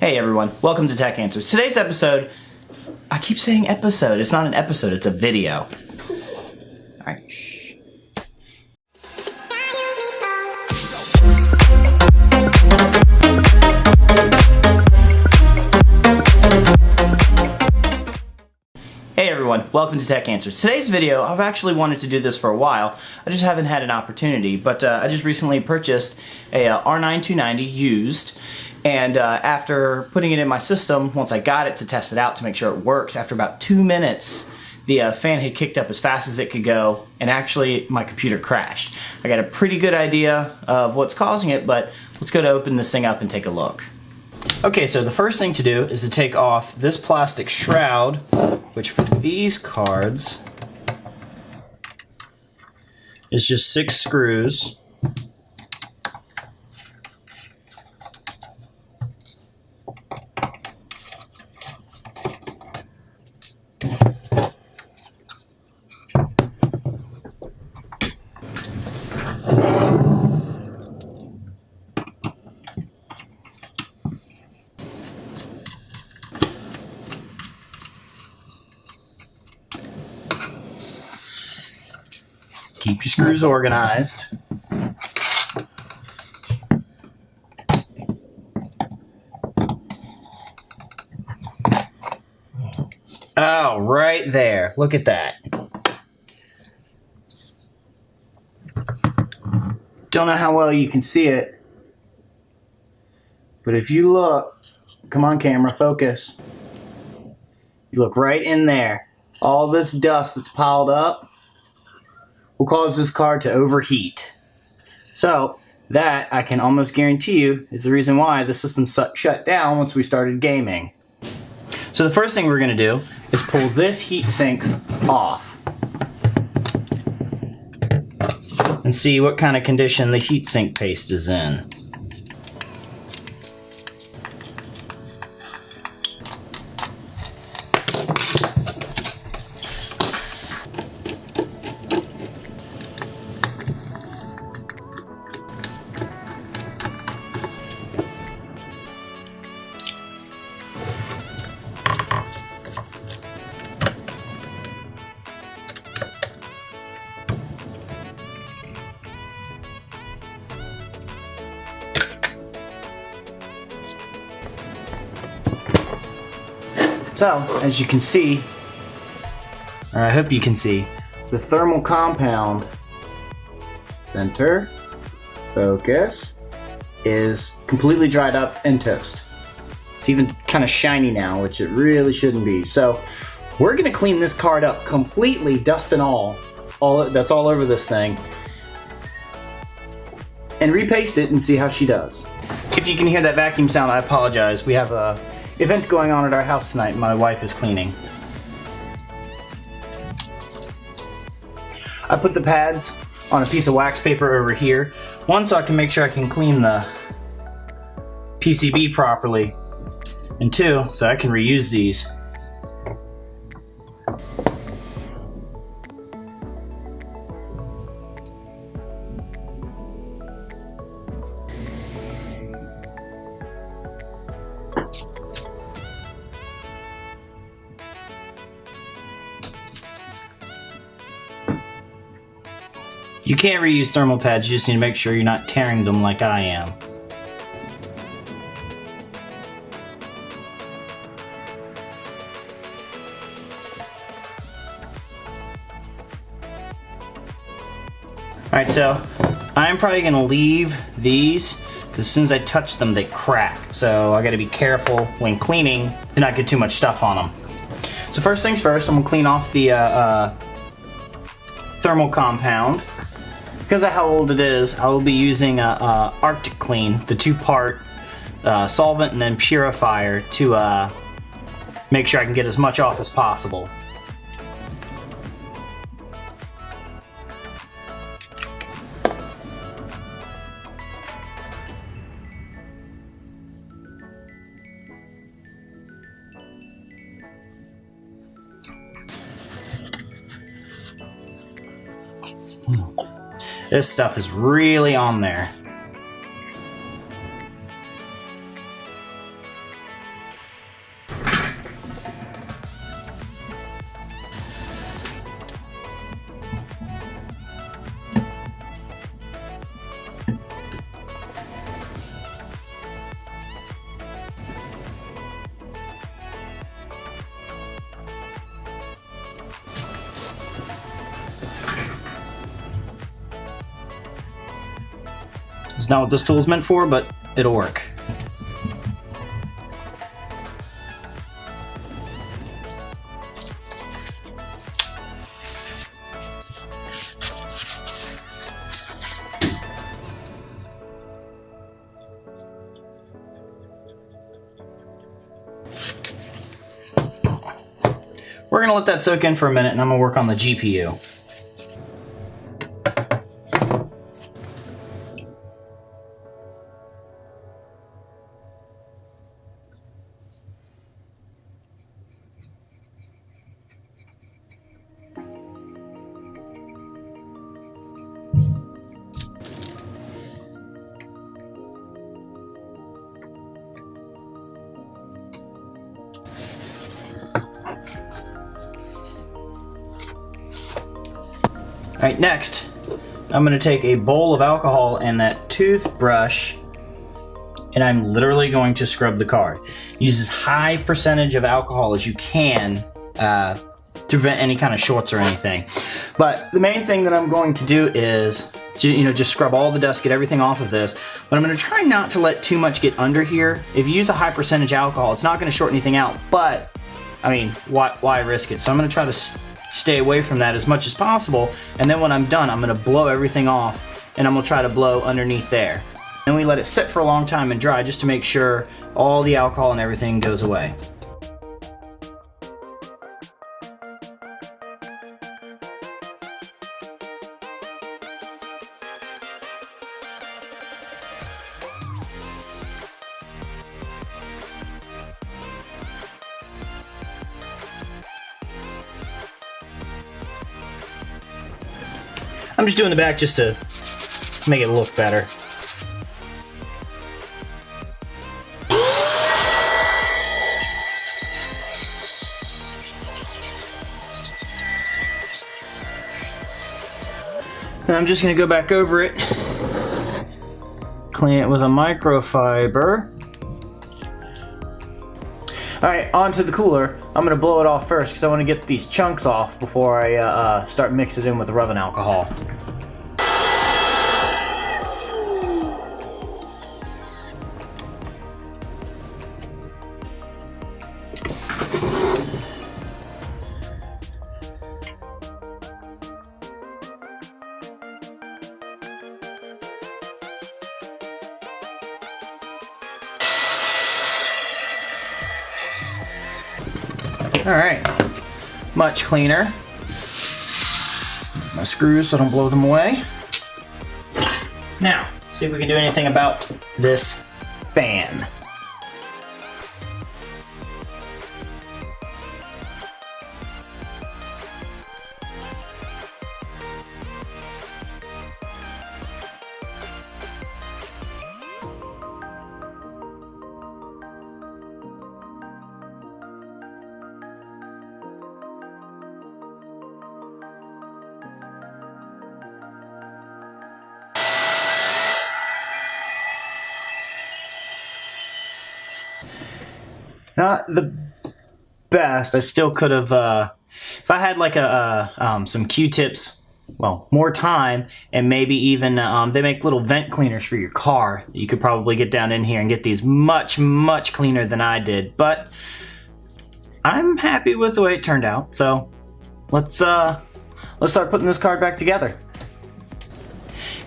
Hey everyone, welcome to Tech Answers. Today's episode, I keep saying episode, it's not an episode, it's a video. Alright, shh. Hey everyone, welcome to Tech Answers. Today's video, I've actually wanted to do this for a while, I just haven't had an opportunity, but I just recently purchased a R9 290 used, and after putting it in my system, once I got it to test it out to make sure it works, after about 2 minutes, the fan had kicked up as fast as it could go, and actually my computer crashed. I got a pretty good idea of what's causing it, but let's go to open this thing up and take a look. Okay, so the first thing to do is to take off this plastic shroud, which for these cards is just 6 screws. Keep your screws organized. Oh, right there. Look at that. Don't know how well you can see it, but if you look, come on camera, focus. You look right in there. All this dust that's piled up will cause this card to overheat. So that, I can almost guarantee you, is the reason why the system shut down once we started gaming. So the first thing we're going to do is pull this heatsink off and see what kind of condition the heatsink paste is in. So, as you can see, or I hope you can see, the thermal compound, center, focus, is completely dried up and toast. It's even kind of shiny now, which it really shouldn't be. So, we're going to clean this card up completely, dust and all that's all over this thing, and repaste it and see how she does. If you can hear that vacuum sound, I apologize. We have a event going on at our house tonight. My wife is cleaning. I put the pads on a piece of wax paper over here. One, so I can make sure I can clean the PCB properly. And two, so I can reuse these. You can't reuse thermal pads, you just need to make sure you're not tearing them like I am. Alright, so I'm probably going to leave these, because as soon as I touch them they crack. So I got to be careful when cleaning to not get too much stuff on them. So first things first, I'm going to clean off the thermal compound. Because of how old it is, I will be using Arctic Clean, the 2-part solvent and then purifier to make sure I can get as much off as possible. This stuff is really on there. It's not what this tool's meant for, but it'll work. We're going to let that soak in for a minute, and I'm going to work on the GPU. Alright, next, I'm going to take a bowl of alcohol and that toothbrush, and I'm literally going to scrub the card. Use as high percentage of alcohol as you can to prevent any kind of shorts or anything. But the main thing that I'm going to do is, just scrub all the dust, get everything off of this. But I'm going to try not to let too much get under here. If you use a high percentage alcohol, it's not going to short anything out, but, I mean, why risk it? So I'm going to try to stay away from that as much as possible, and then when I'm done, I'm going to blow everything off, and I'm going to try to blow underneath there. Then we let it sit for a long time and dry just to make sure all the alcohol and everything goes away. I'm just doing the back just to make it look better. And I'm just going to go back over it, clean it with a microfiber. Alright, onto the cooler. I'm going to blow it off first because I want to get these chunks off before I start mixing it in with the rubbing alcohol. Alright, much cleaner. My screws so I don't blow them away. Now, see if we can do anything about this fan. Not the best. I still could have, if I had like some Q-tips, well, more time, and maybe even, they make little vent cleaners for your car. You could probably get down in here and get these much, much cleaner than I did. But I'm happy with the way it turned out. So let's start putting this card back together.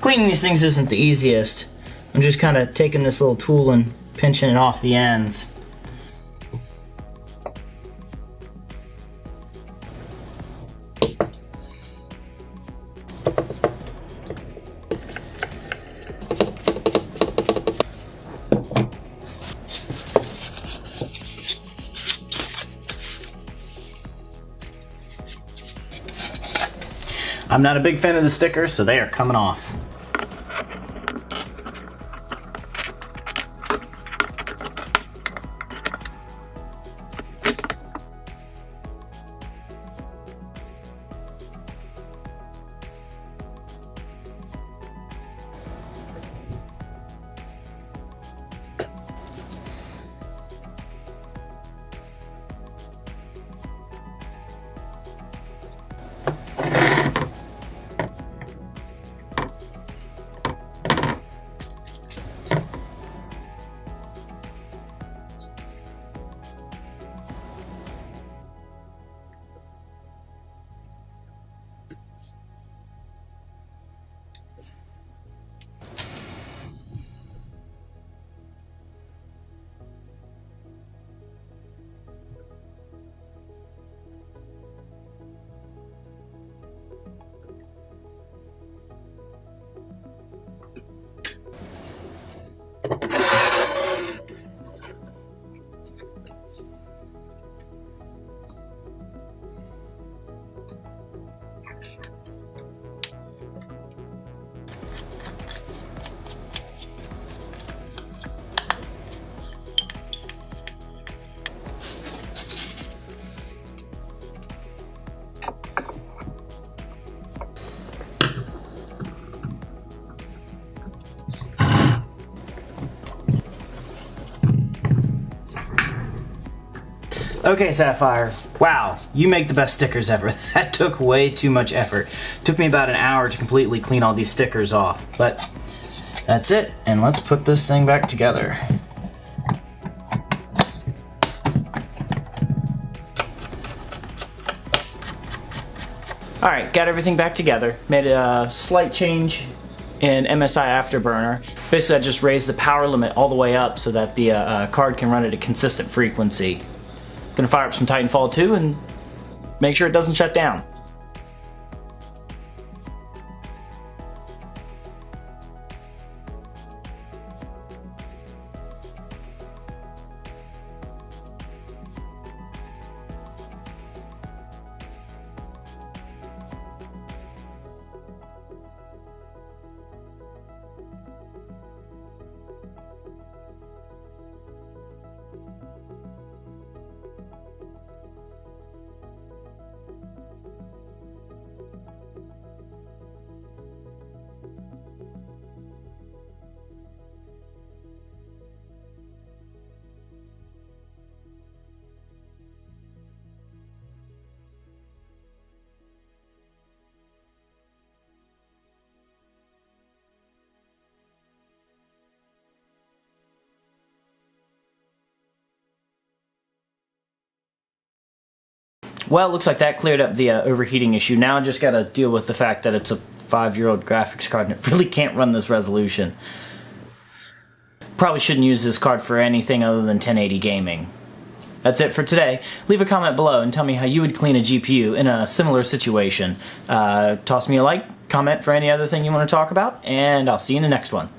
Cleaning these things isn't the easiest. I'm just kind of taking this little tool and pinching it off the ends. I'm not a big fan of the stickers, so they are coming off. Okay, Sapphire. Wow, you make the best stickers ever. That took way too much effort. Took me about an hour to completely clean all these stickers off. But that's it, and let's put this thing back together. Alright, got everything back together. Made a slight change in MSI Afterburner. Basically, I just raised the power limit all the way up so that the card can run at a consistent frequency. Gonna fire up some Titanfall 2 and make sure it doesn't shut down. Well, it looks like that cleared up the overheating issue. Now I just got to deal with the fact that it's a 5-year-old graphics card and it really can't run this resolution. Probably shouldn't use this card for anything other than 1080 gaming. That's it for today. Leave a comment below and tell me how you would clean a GPU in a similar situation. Toss me a like, comment for any other thing you want to talk about, and I'll see you in the next one.